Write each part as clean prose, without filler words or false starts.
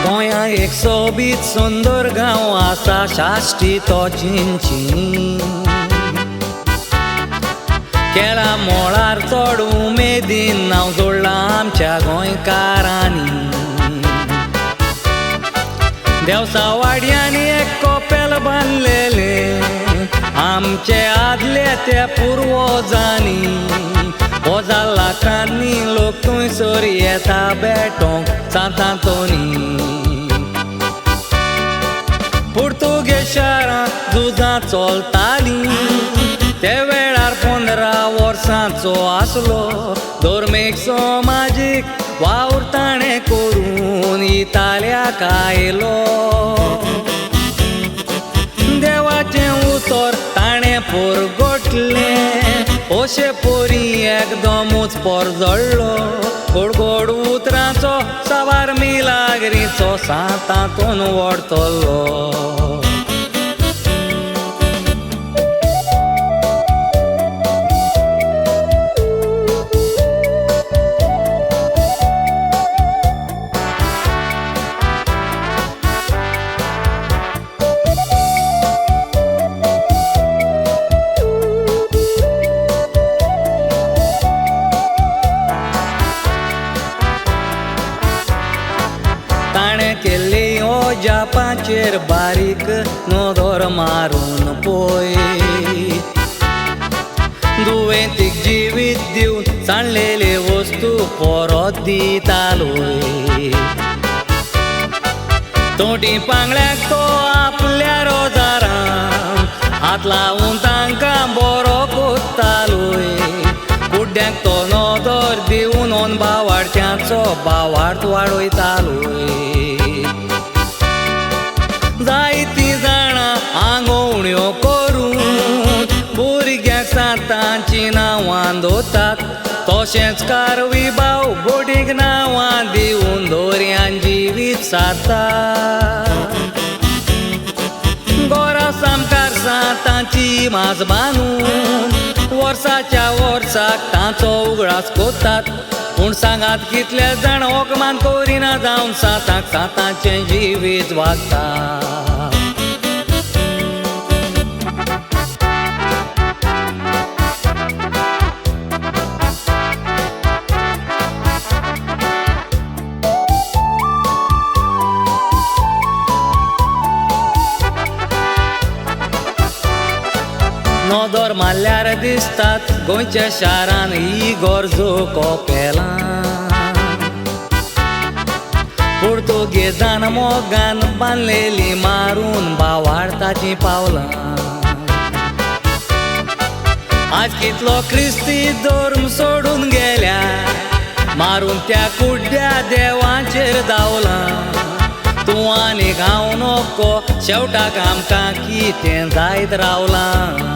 गोंया एक सोबीत सुंदर गांव आसा शाश्टी तो चिंची केला मोळार चड उमेदीन नांव जोडलां आमच्या गोंयकारांनी देवसा वाड्यांनी एक कोपेल बांदलेले आमचे आदले ते पुर्वजांनी वजा लाखांनी लोक थंयसर येता बेटोंक सांतांतोनी पुर्तुगेजारां झुजां चलतालीं ते वेळार 15 वर्सांचो आसलो धर्मीक समाजीक वावर ताणें करून इताल्याक आयलो देवाचें उतर ताणें परगटलें अशें परी एकदमूच परजळ्ळो गोड गोड उतरांचो सावार मिलाग्रीचो सांतांतून वडतलो ताणें केल्ली जापाचेर बारीक नदर मारून पळय दुयेंतीक जिवीत दिवन सांडलेली वस्तू परत दितालोय तोटी पांगड्याक तो आपल्या रोजारां हात लावून तांकां बरो कोत्तालोय कुड्ड्यांक तो नदर दिवन ओन बावाडच्यांचो बावार्थ वाडयतालोय जायतीं जाणां आंगवण्यो करून भुरग्यांक सांतांचीं नांवां दवरतात तशेंच कारवी भाव बोडीक नांवां दिवन दोरयान जिवीत सारता गोरा सामकार सांतांची माज बांदून वर्साच्या वर्साक तांचो उगडास कोतात पूण सांगात कितले जाण होकमान करिना जावन सांताक सांताचें जिवीत वागता नदर मारल्यार दिसतात गोंयच्या शारान ही गरजो कोपेलां पुर्तुगेजान मोगान बांदलेली मारून बावार्ताचीं पावलां आज कितलो क्रिस्ती धर्म सोडून गेल्या मारून त्या कुड्ड्या देवाचेर धांवलां तूं आनी गांव नको शेवटाक आमकां कितें जायत रावलां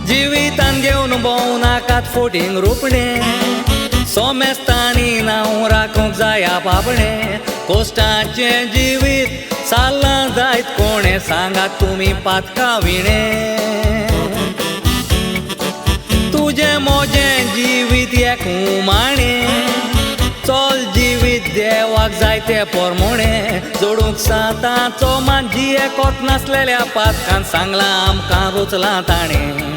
जिवितान घेवन भोंव नाकात फोटींग रुपणें सोमेस्तांनी नांव राखूंक जाय आपणें कोश्टाचें जिवीत साल्लां जायत कोणें सांगात तुमी पातकां विणें तुजें मोजें जिवीत एक उमाणें चल जिवीत देवाक जाय ते पोरमोणें जोडूंक सांताचो मान जियेकोत नासलेल्या पातकान सांगलां आमकां रुचलां ताणें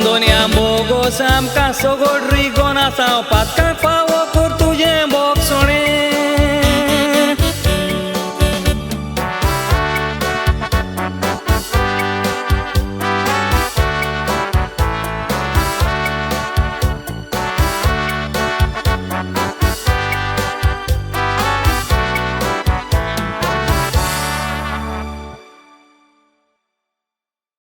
दोनया बोगोस आमकां सोगोड रिगोन आसा पातकाक फावो